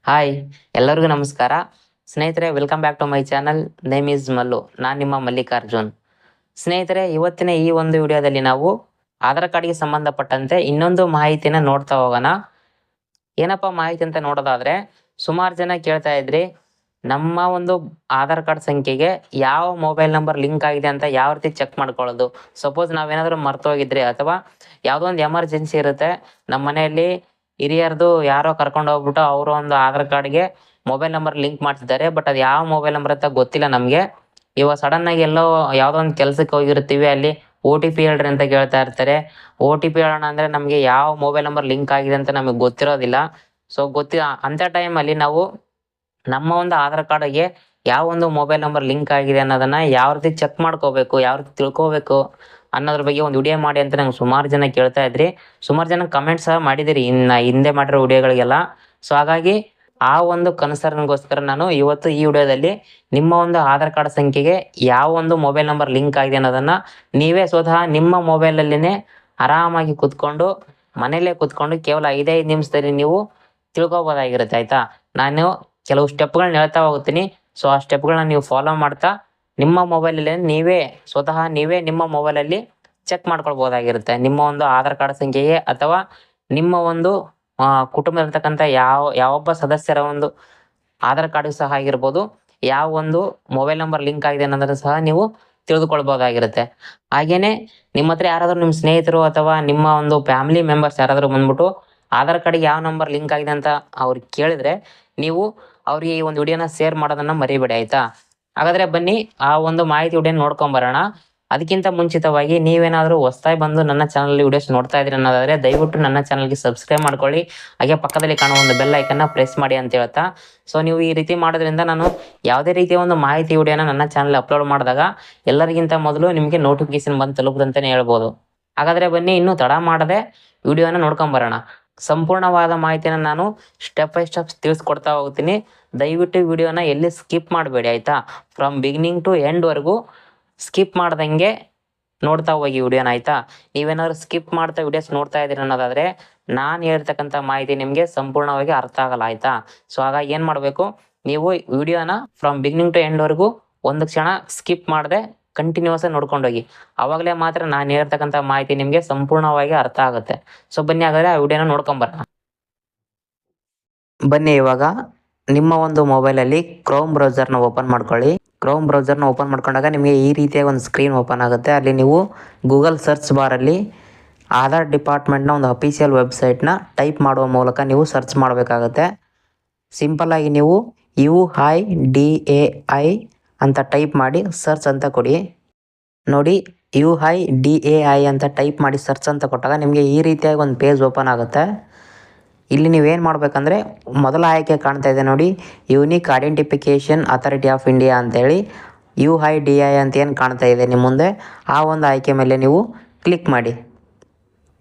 Hi, ಎಲ್ಲರಿಗೂ ನಮಸ್ಕಾರ. ಸ್ನೇಹಿತರೆ, welcome back to my channel. Name is Mallu. ನಾನು ನಿಮ್ಮ ಮಲ್ಲಿಕಾರ್ಜುನ್. ಸ್ನೇಹಿತರೆ, ಇವತ್ತಿನ ಈ ಒಂದು ವಿಡಿಯೋದಲ್ಲಿ ನಾವು ಆಧಾರ್ ಕಾರ್ಡ್ಗೆ ಸಂಬಂಧಪಟ್ಟಂತೆ ಇನ್ನೊಂದು ಮಾಹಿತಿನ ನೋಡ್ತಾ ಹೋಗೋಣ. ಏನಪ್ಪ ಮಾಹಿತಿ ಅಂತ ನೋಡೋದಾದ್ರೆ, ಸುಮಾರು ಜನ ಕೇಳ್ತಾ ಇದ್ರಿ, ನಮ್ಮ ಒಂದು ಆಧಾರ್ ಕಾರ್ಡ್ ಸಂಖ್ಯೆಗೆ ಯಾವ ಮೊಬೈಲ್ ನಂಬರ್ ಲಿಂಕ್ ಆಗಿದೆ ಅಂತ ಯಾವ ರೀತಿ ಚೆಕ್ ಮಾಡ್ಕೊಳ್ಳೋದು. ಸಪೋಸ್ ನಾವೇನಾದ್ರೂ ಮರ್ತೋಗಿದ್ರಿ ಅಥವಾ ಯಾವುದೋ ಒಂದು ಎಮರ್ಜೆನ್ಸಿ ಇರುತ್ತೆ, ನಮ್ಮ ಮನೆಯಲ್ಲಿ ಹಿರಿಯರ್ದು ಯಾರೋ ಕರ್ಕೊಂಡು ಹೋಗ್ಬಿಟ್ಟು ಅವರು ಒಂದು ಆಧಾರ್ ಕಾರ್ಡ್ಗೆ ಮೊಬೈಲ್ ನಂಬರ್ ಲಿಂಕ್ ಮಾಡ್ತಿದ್ದಾರೆ, ಬಟ್ ಅದು ಯಾವ ಮೊಬೈಲ್ ನಂಬರ್ ಅಂತ ಗೊತ್ತಿಲ್ಲ ನಮಗೆ. ಇವಾಗ ಸಡನ್ ಆಗಿ ಎಲ್ಲೋ ಯಾವುದೋ ಒಂದು ಕೆಲಸಕ್ಕೆ ಹೋಗಿರ್ತೀವಿ, ಅಲ್ಲಿ OTP ಹೇಳ್ರಿ ಅಂತ ಕೇಳ್ತಾ ಇರ್ತಾರೆ. OTP ಹೇಳೋಣ ಅಂದ್ರೆ ನಮಗೆ ಯಾವ ಮೊಬೈಲ್ ನಂಬರ್ ಲಿಂಕ್ ಆಗಿದೆ ಅಂತ ನಮಗೆ ಗೊತ್ತಿರೋದಿಲ್ಲ. ಸೊ ಅಂತ ಟೈಮಲ್ಲಿ ನಾವು ನಮ್ಮ ಒಂದು ಆಧಾರ್ ಕಾರ್ಡ್ಗೆ ಯಾವ ಒಂದು ಮೊಬೈಲ್ ನಂಬರ್ ಲಿಂಕ್ ಆಗಿದೆ ಅನ್ನೋದನ್ನ ಯಾವ ರೀತಿ ಚೆಕ್ ಮಾಡ್ಕೋಬೇಕು, ಯಾವ ರೀತಿ ತಿಳ್ಕೋಬೇಕು ಅನ್ನೋದ್ರ ಬಗ್ಗೆ ಒಂದು ವಿಡಿಯೋ ಮಾಡಿ ಅಂತ ನಂಗೆ ಸುಮಾರು ಜನ ಕೇಳ್ತಾ ಇದ್ರಿ. ಸುಮಾರು ಜನ ಕಮೆಂಟ್ ಸಹ ಮಾಡಿದಿರಿ ಹಿಂದೆ ಮಾಡಿರೋ ವಿಡಿಯೋಗಳಿಗೆಲ್ಲ. ಸೊ ಹಾಗಾಗಿ ಆ ಒಂದು ಕನ್ಸರ್ನ್ಗೋಸ್ಕರ ನಾನು ಇವತ್ತು ಈ ವಿಡಿಯೋದಲ್ಲಿ ನಿಮ್ಮ ಒಂದು ಆಧಾರ್ ಕಾರ್ಡ್ ಸಂಖ್ಯೆಗೆ ಯಾವ ಒಂದು ಮೊಬೈಲ್ ನಂಬರ್ ಲಿಂಕ್ ಆಗಿದೆ ಅನ್ನೋದನ್ನ ನೀವೇ ಸ್ವತಃ ನಿಮ್ಮ ಮೊಬೈಲಲ್ಲಿನೇ ಆರಾಮಾಗಿ ಕುತ್ಕೊಂಡು ಮನೇಲೇ ಕುತ್ಕೊಂಡು ಕೇವಲ 5 ನಿಮಿಷದಲ್ಲಿ ನೀವು ತಿಳ್ಕೊಬೋದಾಗಿರುತ್ತೆ. ಆಯ್ತಾ, ನಾನು ಕೆಲವು ಸ್ಟೆಪ್ಗಳನ್ನ ಹೇಳ್ತಾ ಹೋಗ್ತೀನಿ. ಸೊ ಆ ಸ್ಟೆಪ್ಗಳನ್ನ ನೀವು ಫಾಲೋ ಮಾಡ್ತಾ ನಿಮ್ಮ ಮೊಬೈಲಲ್ಲಿ ನೀವೇ ನಿಮ್ಮ ಮೊಬೈಲಲ್ಲಿ ಚೆಕ್ ಮಾಡ್ಕೊಳ್ಬೋದಾಗಿರುತ್ತೆ. ನಿಮ್ಮ ಒಂದು ಆಧಾರ್ ಕಾರ್ಡ್ ಸಂಖ್ಯೆಗೆ ಅಥವಾ ನಿಮ್ಮ ಒಂದು ಕುಟುಂಬದಲ್ಲಿರ್ತಕ್ಕಂಥ ಯಾವೊಬ್ಬ ಸದಸ್ಯರ ಒಂದು ಆಧಾರ್ ಕಾರ್ಡ್ ಸಹ ಆಗಿರ್ಬೋದು, ಯಾವ ಒಂದು ಮೊಬೈಲ್ ನಂಬರ್ ಲಿಂಕ್ ಆಗಿದೆ ಅನ್ನೋದನ್ನು ಸಹ ನೀವು ತಿಳಿದುಕೊಳ್ಬೋದಾಗಿರುತ್ತೆ. ಹಾಗೇನೆ ನಿಮ್ಮ ಹತ್ರ ಯಾರಾದರೂ ನಿಮ್ಮ ಸ್ನೇಹಿತರು ಅಥವಾ ನಿಮ್ಮ ಒಂದು ಫ್ಯಾಮಿಲಿ ಮೆಂಬರ್ಸ್ ಯಾರಾದರೂ ಬಂದ್ಬಿಟ್ಟು ಆಧಾರ್ ಕಾರ್ಡ್ಗೆ ಯಾವ ನಂಬರ್ ಲಿಂಕ್ ಆಗಿದೆ ಅಂತ ಅವ್ರಿಗೆ ಕೇಳಿದ್ರೆ, ನೀವು ಅವ್ರಿಗೆ ಈ ಒಂದು ವಿಡಿಯೋನ ಶೇರ್ ಮಾಡೋದನ್ನ ಮರಿಬೇಡಿ. ಆಯ್ತಾ, ಹಾಗಾದ್ರೆ ಬನ್ನಿ ಆ ಒಂದು ಮಾಹಿತಿ ವಿಡಿಯೋ ನೋಡ್ಕೊಂಬರೋಣ. ಅದಕ್ಕಿಂತ ಮುಂಚಿತವಾಗಿ ನೀವೇನಾದರೂ ಹೊಸದಾಗಿ ಬಂದು ನನ್ನ ಚಾನಲ್ ವಿಡಿಯೋಸ್ ನೋಡ್ತಾ ಇದ್ರಿ ಅನ್ನೋದಾದ್ರೆ ದಯವಿಟ್ಟು ನನ್ನ ಚಾನಲ್ಗೆ ಸಬ್ಸ್ಕ್ರೈಬ್ ಮಾಡ್ಕೊಳ್ಳಿ. ಹಾಗೆ ಪಕ್ಕದಲ್ಲಿ ಕಾಣುವ ಒಂದು ಬೆಲ್ ಐಕನ್ನ ಪ್ರೆಸ್ ಮಾಡಿ ಅಂತ ಹೇಳ್ತಾ, ಸೊ ನೀವು ಈ ರೀತಿ ಮಾಡೋದ್ರಿಂದ ನಾನು ಯಾವುದೇ ರೀತಿಯ ಒಂದು ಮಾಹಿತಿ ವಿಡಿಯೋನ ನನ್ನ ಚಾನಲ್ ಅಪ್ಲೋಡ್ ಮಾಡಿದಾಗ ಎಲ್ಲರಿಗಿಂತ ಮೊದಲು ನಿಮಗೆ ನೋಟಿಫಿಕೇಶನ್ ಬಂದು ತಲುಪುದಂತಲೇ ಹೇಳ್ಬೋದು. ಹಾಗಾದ್ರೆ ಬನ್ನಿ ಇನ್ನೂ ತಡ ಮಾಡದೆ ವಿಡಿಯೋನ ನೋಡ್ಕೊಂಬರೋಣ. ಸಂಪೂರ್ಣವಾದ ಮಾಹಿತಿನ ನಾನು ಸ್ಟೆಪ್ ಬೈ ಸ್ಟೆಪ್ ತಿಳಿಸ್ಕೊಡ್ತಾ ಹೋಗ್ತೀನಿ. ದಯವಿಟ್ಟು ವಿಡಿಯೋನ ಎಲ್ಲಿ ಸ್ಕಿಪ್ ಮಾಡಬೇಡಿ. ಆಯ್ತಾ, ಫ್ರಮ್ ಬಿಗಿನಿಂಗ್ ಟು ಎಂಡ್ವರೆಗೂ ಸ್ಕಿಪ್ ಮಾಡ್ದಂಗೆ ನೋಡ್ತಾ ಹೋಗಿ ವಿಡಿಯೋನ. ಆಯ್ತಾ, ನೀವೇನಾದ್ರು ಸ್ಕಿಪ್ ಮಾಡ್ತಾ ವಿಡಿಯೋಸ್ ನೋಡ್ತಾ ಇದ್ದೀರಿ ಅನ್ನೋದಾದ್ರೆ ನಾನು ಹೇಳ್ತಕ್ಕಂಥ ಮಾಹಿತಿ ನಿಮಗೆ ಸಂಪೂರ್ಣವಾಗಿ ಅರ್ಥ ಆಗಲ್ಲ. ಆಯ್ತಾ, ಸೊ ಹಾಗಾಗಿ ಏನು ಮಾಡಬೇಕು, ನೀವು ವಿಡಿಯೋನ ಫ್ರಮ್ ಬಿಗಿನಿಂಗ್ ಟು ಎಂಡ್ವರೆಗೂ ಒಂದು ಕ್ಷಣ ಸ್ಕಿಪ್ ಮಾಡದೆ ಕಂಟಿನ್ಯೂಸ್ ಆಗಿ ನೋಡ್ಕೊಂಡೋಗಿ. ಅವಾಗಲೇ ಮಾತ್ರ ನಾನು ಹೇಳ್ತಕ್ಕಂಥ ಮಾಹಿತಿ ನಿಮಗೆ ಸಂಪೂರ್ಣವಾಗಿ ಅರ್ಥ ಆಗುತ್ತೆ. ಸೊ ಬನ್ನಿ ಹಾಗಾದ್ರೆ ಆ ವಿಡಿಯೋನ ನೋಡ್ಕೊಂಬರೋಣ. ಬನ್ನಿ ಇವಾಗ ನಿಮ್ಮ ಒಂದು ಮೊಬೈಲಲ್ಲಿ ಕ್ರೋಮ್ ಬ್ರೌಸರ್ನ ಓಪನ್ ಮಾಡ್ಕೊಳ್ಳಿ. ಕ್ರೋಮ್ ಬ್ರೌಸರ್ನ ಓಪನ್ ಮಾಡ್ಕೊಂಡಾಗ ನಿಮಗೆ ಈ ರೀತಿಯಾಗಿ ಒಂದು ಸ್ಕ್ರೀನ್ ಓಪನ್ ಆಗುತ್ತೆ. ಅಲ್ಲಿ ನೀವು ಗೂಗಲ್ ಸರ್ಚ್ ಬಾರಲ್ಲಿ ಆಧಾರ್ ಡಿಪಾರ್ಟ್ಮೆಂಟ್ನ ಒಂದು ಅಫಿಷಿಯಲ್ ವೆಬ್ಸೈಟ್ನ ಟೈಪ್ ಮಾಡುವ ಮೂಲಕ ನೀವು ಸರ್ಚ್ ಮಾಡಬೇಕಾಗುತ್ತೆ. ಸಿಂಪಲ್ಲಾಗಿ ನೀವು UIDAI ಅಂತ ಟೈಪ್ ಮಾಡಿ ಸರ್ಚ್ ಅಂತ ಕೊಡಿ. ನೋಡಿ, UIDAI ಅಂತ ಟೈಪ್ ಮಾಡಿ ಸರ್ಚ್ ಅಂತ ಕೊಟ್ಟಾಗ ನಿಮಗೆ ಈ ರೀತಿಯಾಗಿ ಒಂದು ಪೇಜ್ ಓಪನ್ ಆಗುತ್ತೆ. ಇಲ್ಲಿ ನೀವೇನು ಮಾಡಬೇಕಂದ್ರೆ, ಮೊದಲ ಆಯ್ಕೆ ಕಾಣ್ತಾ ಇದೆ ನೋಡಿ, unique identification authority of India ಅಂತೇಳಿ UIDAI ಅಂತ ಏನು ಕಾಣ್ತಾ ಇದೆ ನಿಮ್ಮ ಮುಂದೆ, ಆ ಒಂದು ಆಯ್ಕೆ ಮೇಲೆ ನೀವು ಕ್ಲಿಕ್ ಮಾಡಿ.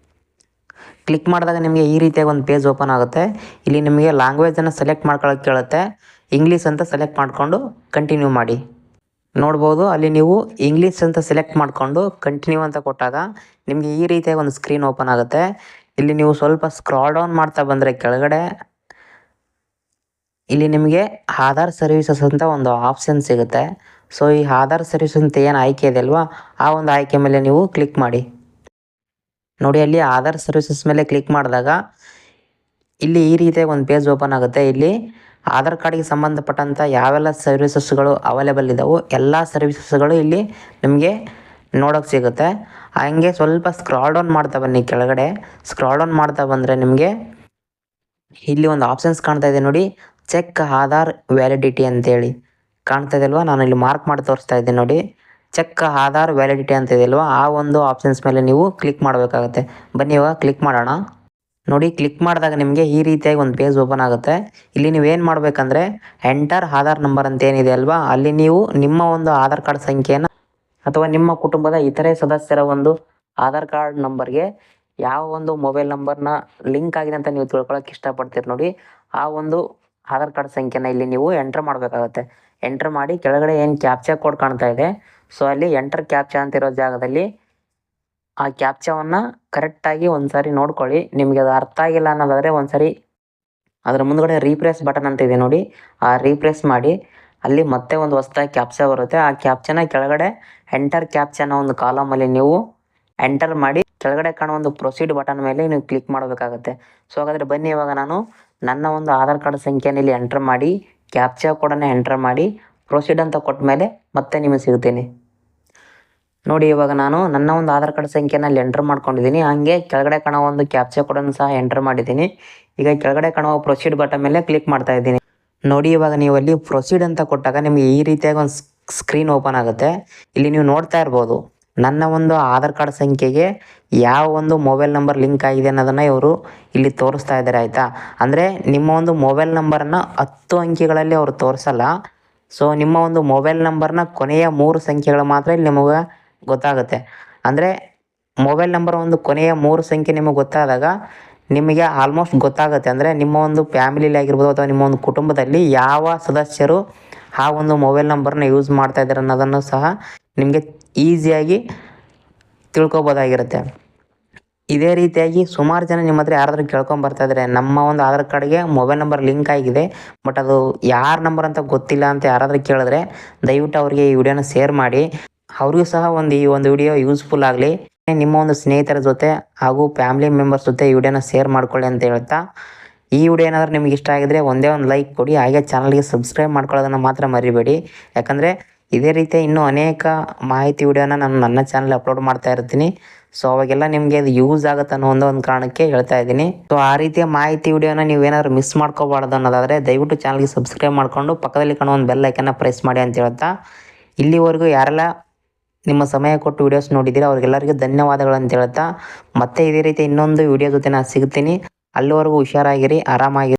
ಕ್ಲಿಕ್ ಮಾಡಿದಾಗ ನಿಮಗೆ ಈ ರೀತಿಯಾಗಿ ಒಂದು ಪೇಜ್ ಓಪನ್ ಆಗುತ್ತೆ. ಇಲ್ಲಿ ನಿಮಗೆ ಲ್ಯಾಂಗ್ವೇಜನ್ನು ಸೆಲೆಕ್ಟ್ ಮಾಡ್ಕೊಳ್ಳೋಕೆ ಕೇಳುತ್ತೆ. ಇಂಗ್ಲೀಷ್ ಅಂತ ಸೆಲೆಕ್ಟ್ ಮಾಡಿಕೊಂಡು ಕಂಟಿನ್ಯೂ ಮಾಡಿ. ನೋಡ್ಬೋದು, ಅಲ್ಲಿ ನೀವು ಇಂಗ್ಲೀಷ್ ಅಂತ ಸೆಲೆಕ್ಟ್ ಮಾಡಿಕೊಂಡು ಕಂಟಿನ್ಯೂ ಅಂತ ಕೊಟ್ಟಾಗ ನಿಮಗೆ ಈ ರೀತಿಯಾಗಿ ಒಂದು ಸ್ಕ್ರೀನ್ ಓಪನ್ ಆಗುತ್ತೆ. ಇಲ್ಲಿ ನೀವು ಸ್ವಲ್ಪ ಸ್ಕ್ರಾಲ್ ಡೌನ್ ಮಾಡ್ತಾ ಬಂದರೆ ಕೆಳಗಡೆ ಇಲ್ಲಿ ನಿಮಗೆ ಆಧಾರ್ ಸರ್ವಿಸಸ್ ಅಂತ ಒಂದು ಆಪ್ಷನ್ ಸಿಗುತ್ತೆ. ಸೊ ಈ ಆಧಾರ್ ಸರ್ವಿಸ್ ಅಂತ ಏನು ಆಯ್ಕೆ ಇದೆ ಅಲ್ವಾ, ಆ ಒಂದು ಆಯ್ಕೆ ಮೇಲೆ ನೀವು ಕ್ಲಿಕ್ ಮಾಡಿ. ನೋಡಿ, ಅಲ್ಲಿ ಆಧಾರ್ ಸರ್ವಿಸಸ್ ಮೇಲೆ ಕ್ಲಿಕ್ ಮಾಡಿದಾಗ ಇಲ್ಲಿ ಈ ರೀತಿಯಾಗಿ ಒಂದು ಪೇಜ್ ಓಪನ್ ಆಗುತ್ತೆ. ಇಲ್ಲಿ ಆಧಾರ್ ಕಾರ್ಡ್ಗೆ ಸಂಬಂಧಪಟ್ಟಂಥ ಯಾವೆಲ್ಲ ಸರ್ವಿಸಸ್ಗಳು ಅವೈಲೇಬಲ್ ಇದ್ದಾವೆ ಎಲ್ಲ ಸರ್ವಿಸಸ್ಗಳು ಇಲ್ಲಿ ನಿಮಗೆ ನೋಡೋಕ್ಕೆ ಸಿಗುತ್ತೆ. ಹಂಗೆ ಸ್ವಲ್ಪ ಸ್ಕ್ರಾಲ್ ಡೌನ್ ಮಾಡ್ತಾ ಬನ್ನಿ. ಕೆಳಗಡೆ ಸ್ಕ್ರಾಲ್ ಡೌನ್ ಮಾಡ್ತಾ ಬಂದರೆ ನಿಮಗೆ ಇಲ್ಲಿ ಒಂದು ಆಪ್ಷನ್ಸ್ ಕಾಣ್ತಾ ಇದೆ ನೋಡಿ, ಚೆಕ್ ಆಧಾರ್ ವ್ಯಾಲಿಡಿಟಿ ಅಂತೇಳಿ ಕಾಣ್ತಾ ಇದೆ ಅಲ್ವಾ. ನಾನು ಇಲ್ಲಿ ಮಾರ್ಕ್ ಮಾಡಿ ತೋರಿಸ್ತಾ ಇದ್ದೀನಿ ನೋಡಿ, ಚೆಕ್ ಆಧಾರ್ ವ್ಯಾಲಿಡಿಟಿ ಅಂತ ಇದೆ ಅಲ್ವಾ, ಆ ಒಂದು ಆಪ್ಷನ್ಸ್ ಮೇಲೆ ನೀವು ಕ್ಲಿಕ್ ಮಾಡಬೇಕಾಗುತ್ತೆ. ಬನ್ನಿ ಇವಾಗ ಕ್ಲಿಕ್ ಮಾಡೋಣ. ನೋಡಿ, ಕ್ಲಿಕ್ ಮಾಡಿದಾಗ ನಿಮಗೆ ಈ ರೀತಿಯಾಗಿ ಒಂದು ಪೇಜ್ ಓಪನ್ ಆಗುತ್ತೆ. ಇಲ್ಲಿ ನೀವೇನು ಮಾಡಬೇಕಂದ್ರೆ, ಎಂಟರ್ ಆಧಾರ್ ನಂಬರ್ ಅಂತ ಏನಿದೆ ಅಲ್ವಾ, ಅಲ್ಲಿ ನೀವು ನಿಮ್ಮ ಒಂದು ಆಧಾರ್ ಕಾರ್ಡ್ ಸಂಖ್ಯೆಯನ್ನು ಅಥವಾ ನಿಮ್ಮ ಕುಟುಂಬದ ಇತರೆ ಸದಸ್ಯರ ಒಂದು ಆಧಾರ್ ಕಾರ್ಡ್ ನಂಬರ್ಗೆ ಯಾವ ಒಂದು ಮೊಬೈಲ್ ನಂಬರ್ನ ಲಿಂಕ್ ಆಗಿದೆ ಅಂತ ನೀವು ತಿಳ್ಕೊಳ್ಳೋಕೆ ಇಷ್ಟಪಡ್ತೀರಿ ನೋಡಿ, ಆ ಒಂದು ಆಧಾರ್ ಕಾರ್ಡ್ ಸಂಖ್ಯೆನ ಇಲ್ಲಿ ನೀವು ಎಂಟರ್ ಮಾಡಬೇಕಾಗುತ್ತೆ. ಎಂಟರ್ ಮಾಡಿ ಕೆಳಗಡೆ ಏನು ಕ್ಯಾಪ್ಚಾ ಕೋಡ್ ಕಾಣ್ತಾ ಇದೆ, ಸೊ ಅಲ್ಲಿ ಎಂಟರ್ ಕ್ಯಾಪ್ಚಾ ಅಂತಿರೋ ಜಾಗದಲ್ಲಿ ಆ ಕ್ಯಾಪ್ಚಾವನ್ನು ಕರೆಕ್ಟಾಗಿ ಒಂದು ಸಾರಿ ನೋಡ್ಕೊಳ್ಳಿ. ನಿಮಗೆ ಅದು ಅರ್ಥ ಆಗಿಲ್ಲ ಅನ್ನೋದಾದರೆ ಒಂದು ಸಾರಿ ಅದರ ಮುಂದ್ಗಡೆ ರೀಪ್ರೆಸ್ ಬಟನ್ ಅಂತ ಇದೆ ನೋಡಿ, ಆ ರೀಪ್ರೆಸ್ ಮಾಡಿ ಅಲ್ಲಿ ಮತ್ತೆ ಒಂದು ಹೊಸದಾಗಿ ಕ್ಯಾಪ್ಚಾ ಬರುತ್ತೆ. ಆ ಕ್ಯಾಪ್ಚಾನ ಕೆಳಗಡೆ ಎಂಟರ್ ಕ್ಯಾಪ್ಚಾನ ಒಂದು ಕಾಲಮಲ್ಲಿ ನೀವು ಎಂಟರ್ ಮಾಡಿ ಕೆಳಗಡೆ ಕಾಣೋ ಒಂದು ಪ್ರೊಸೀಡ್ ಬಟನ್ ಮೇಲೆ ನೀವು ಕ್ಲಿಕ್ ಮಾಡಬೇಕಾಗುತ್ತೆ. ಸೊ ಹಾಗಾದರೆ ಬನ್ನಿ, ಇವಾಗ ನಾನು ನನ್ನ ಒಂದು ಆಧಾರ್ ಕಾರ್ಡ್ ಸಂಖ್ಯೆನ ಇಲ್ಲಿ ಎಂಟರ್ ಮಾಡಿ ಕ್ಯಾಪ್ಚಾ ಕೋಡನ್ನು ಎಂಟರ್ ಮಾಡಿ ಪ್ರೊಸೀಡ್ ಅಂತ ಕೊಟ್ಟ ಮೇಲೆ ಮತ್ತೆ ನಿಮಗೆ ಸಿಗ್ತೀನಿ ನೋಡಿ. ಇವಾಗ ನಾನು ನನ್ನ ಒಂದು ಆಧಾರ್ ಕಾರ್ಡ್ ಸಂಖ್ಯೆನ ಅಲ್ಲಿ ಎಂಟರ್ ಮಾಡ್ಕೊಂಡಿದ್ದೀನಿ. ಹಾಗೆ ಕೆಳಗಡೆ ಕಾಣೋ ಒಂದು ಕ್ಯಾಪ್ಚಾ ಕೋಡನ್ನು ಸಹ ಎಂಟರ್ ಮಾಡಿದ್ದೀನಿ. ಈಗ ಕೆಳಗಡೆ ಕಾಣುವ ಪ್ರೊಸೀಡ್ ಬಟನ್ ಮೇಲೆ ಕ್ಲಿಕ್ ಮಾಡ್ತಾ ಇದ್ದೀನಿ ನೋಡಿ. ಇವಾಗ ನೀವು ಅಲ್ಲಿ ಪ್ರೊಸೀಡ್ ಅಂತ ಕೊಟ್ಟಾಗ ನಿಮಗೆ ಈ ರೀತಿಯಾಗಿ ಒಂದು ಸ್ಕ್ರೀನ್ ಓಪನ್ ಆಗುತ್ತೆ. ಇಲ್ಲಿ ನೀವು ನೋಡ್ತಾ ಇರ್ಬೋದು ನನ್ನ ಒಂದು ಆಧಾರ್ ಕಾರ್ಡ್ ಸಂಖ್ಯೆಗೆ ಯಾವ ಒಂದು ಮೊಬೈಲ್ ನಂಬರ್ ಲಿಂಕ್ ಆಗಿದೆ ಅನ್ನೋದನ್ನು ಇವರು ಇಲ್ಲಿ ತೋರಿಸ್ತಾ ಇದ್ದಾರೆ, ಆಯಿತಾ. ಅಂದರೆ ನಿಮ್ಮ ಒಂದು ಮೊಬೈಲ್ ನಂಬರನ್ನು 10 ಅಂಕಿಗಳಲ್ಲಿ ಅವರು ತೋರಿಸಲ್ಲ. ಸೊ ನಿಮ್ಮ ಒಂದು ಮೊಬೈಲ್ ನಂಬರ್ನ ಕೊನೆಯ 3 ಸಂಖ್ಯೆಗಳು ಮಾತ್ರ ಇಲ್ಲಿ ನಿಮಗೆ ಗೊತ್ತಾಗುತ್ತೆ. ಅಂದರೆ ಮೊಬೈಲ್ ನಂಬರ್ ಒಂದು ಕೊನೆಯ 3 ಸಂಖ್ಯೆ ನಿಮಗೆ ಗೊತ್ತಾದಾಗ ನಿಮಗೆ ಆಲ್ಮೋಸ್ಟ್ ಗೊತ್ತಾಗುತ್ತೆ. ಅಂದರೆ ನಿಮ್ಮ ಒಂದು ಫ್ಯಾಮಿಲಿಲಿ ಆಗಿರ್ಬೋದು ಅಥವಾ ನಿಮ್ಮ ಒಂದು ಕುಟುಂಬದಲ್ಲಿ ಯಾವ ಸದಸ್ಯರು ಆ ಒಂದು ಮೊಬೈಲ್ ನಂಬರ್ನ ಯೂಸ್ ಮಾಡ್ತಾ ಇದ್ದಾರೆ ಅನ್ನೋದನ್ನು ಸಹ ನಿಮಗೆ ಈಸಿಯಾಗಿ ತಿಳ್ಕೊಬೋದಾಗಿರುತ್ತೆ. ಇದೇ ರೀತಿಯಾಗಿ ಸುಮಾರು ಜನ ನಿಮ್ಮ ಹತ್ರ ಯಾರಾದರೂ ಕೇಳ್ಕೊಂಬರ್ತಾ ಇದ್ದಾರೆ, ನಮ್ಮ ಒಂದು ಆಧಾರ್ ಕಾರ್ಡ್ಗೆ ಮೊಬೈಲ್ ನಂಬರ್ ಲಿಂಕ್ ಆಗಿದೆ ಬಟ್ ಅದು ಯಾರ ನಂಬರ್ ಅಂತ ಗೊತ್ತಿಲ್ಲ ಅಂತ ಯಾರಾದರೂ ಕೇಳಿದ್ರೆ ದಯವಿಟ್ಟು ಅವರಿಗೆ ಈ ವಿಡಿಯೋನ ಶೇರ್ ಮಾಡಿ. ಅವ್ರಿಗೂ ಸಹ ಈ ಒಂದು ವಿಡಿಯೋ ಯೂಸ್ಫುಲ್ ಆಗಲಿ. ನಿಮ್ಮ ಒಂದು ಸ್ನೇಹಿತರ ಜೊತೆ ಹಾಗೂ ಫ್ಯಾಮಿಲಿ ಮೆಂಬರ್ಸ್ ಜೊತೆ ಈ ವಿಡಿಯೋನ ಶೇರ್ ಮಾಡ್ಕೊಳ್ಳಿ ಅಂತ ಹೇಳ್ತಾ, ಈ ವಿಡಿಯೋ ಏನಾದರೂ ನಿಮಗೆ ಇಷ್ಟ ಆಗಿದ್ರೆ ಒಂದೇ ಒಂದು ಲೈಕ್ ಕೊಡಿ. ಹಾಗೆ ಚಾನಲ್ಗೆ ಸಬ್ಸ್ಕ್ರೈಬ್ ಮಾಡ್ಕೊಳ್ಳೋದನ್ನು ಮಾತ್ರ ಮರಿಬೇಡಿ. ಯಾಕಂದರೆ ಇದೇ ರೀತಿಯ ಇನ್ನೂ ಅನೇಕ ಮಾಹಿತಿ ವಿಡಿಯೋನ ನಾನು ನನ್ನ ಚಾನಲ್ ಅಪ್ಲೋಡ್ ಮಾಡ್ತಾ ಇರ್ತೀನಿ. ಸೊ ಅವಾಗೆಲ್ಲ ನಿಮಗೆ ಅದು ಯೂಸ್ ಆಗುತ್ತೆ ಅನ್ನೋ ಒಂದು ಕಾರಣಕ್ಕೆ ಹೇಳ್ತಾ ಇದ್ದೀನಿ. ಸೊ ಆ ರೀತಿಯ ಮಾಹಿತಿ ವಿಡಿಯೋನ ನೀವೇನಾದ್ರು ಮಿಸ್ ಮಾಡ್ಕೋಬಾರ್ದು ಅನ್ನೋದಾದರೆ ದಯವಿಟ್ಟು ಚಾನಲ್ಗೆ ಸಬ್ಸ್ಕ್ರೈಬ್ ಮಾಡಿಕೊಂಡು ಪಕ್ಕದಲ್ಲಿ ಕಾಣೋ ಒಂದು ಬೆಲ್ ಐಕನ್ನ ಪ್ರೆಸ್ ಮಾಡಿ ಅಂತ ಹೇಳ್ತಾ, ಇಲ್ಲಿವರೆಗೂ ಯಾರೆಲ್ಲ ನಿಮ್ಮ ಸಮಯ ಕೊಟ್ಟು ವಿಡಿಯೋಸ್ ನೋಡಿದ್ದೀರಾ ಅವ್ರಿಗೆಲ್ಲರಿಗೂ ಧನ್ಯವಾದಗಳು ಅಂತ ಹೇಳ್ತಾ, ಮತ್ತೆ ಇದೇ ರೀತಿ ಇನ್ನೊಂದು ವಿಡಿಯೋ ಜೊತೆ ನಾನು ಸಿಗ್ತೀನಿ. ಅಲ್ಲಿವರೆಗೂ ಹುಷಾರಾಗಿರಿ, ಆರಾಮಾಗಿರಿ.